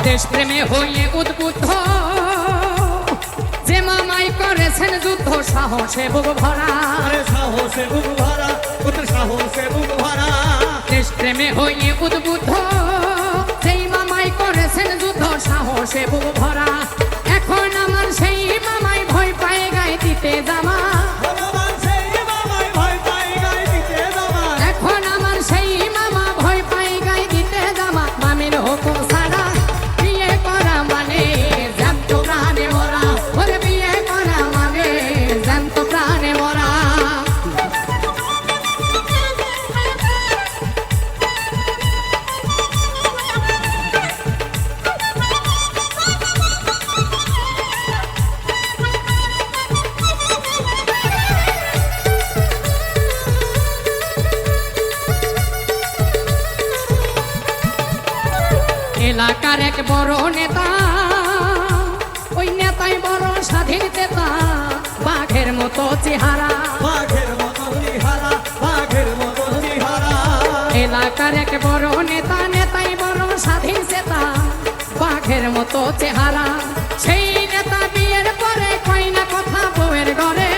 দেশ প্রেমে হয়ে উদ্বুদ্ধ যে মামাই করেছেন যুদ্ধ সাহসে বুক ভরা সাহসে বুক ভরা সাহসে বুক ভরা দেশ প্রেমে হয়ে উদ্বুদ্ধ যেই মামাই করেছেন যুদ্ধ সাহসে বুক ভরা এখন আমার সেই মামাই ভয় পায় গায়ে দিতে জামা এখন আমার সেই মামা ভয় পায় গায়ে দিতে জামা মামির হুকুম ছাড়া বিয়ে করা মানে জ্যান্ত প্রাণে মরা ওরে বিয়ে করা মানে জ্যান্ত প্রাণে মরা এলাকার এক বড় নেতা ওই নেতাই বড় স্বাধীন নেতা বাঘের মতো চেহারা এলাকার এক বড় নেতা নেতাই বড় স্বাধীন নেতা বাঘের মতো চেহারা সেই নেতা বিয়ের পরে কয় না কথা বউয়ের ঘরে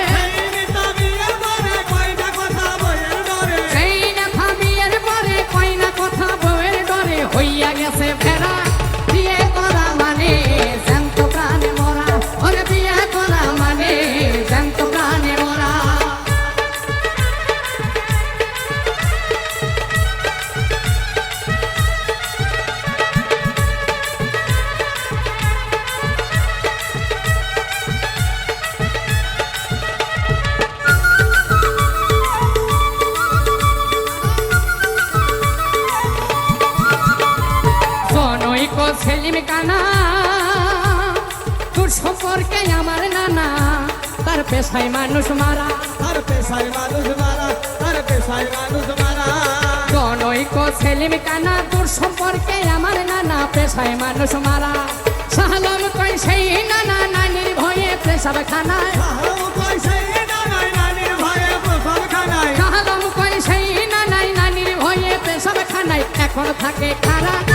সেই নেতা বিয়ের পরে কয় না কথা বউয়ের ঘরে হইয়া গেছে ফেরা বিয়ে করা মানে জ্যান্ত প্রাণে মরা ওরে বিয়ে করা মানে জ্যান্ত প্রাণে মরা সেলিম কানা তোর সম্পর্কে আমার নানা তার পেশায় মানুষ মারা জনৈক সেলিম কানা তোর সম্পর্কে আমার নানা পেশায় মানুষ মারা শাহলম কই সেই নানা নানির ভয়ে পেশাব খানায় শাহলম কই সেই নানাই নানির ভয়ে পেশাব খানায় এখন থাকে খারা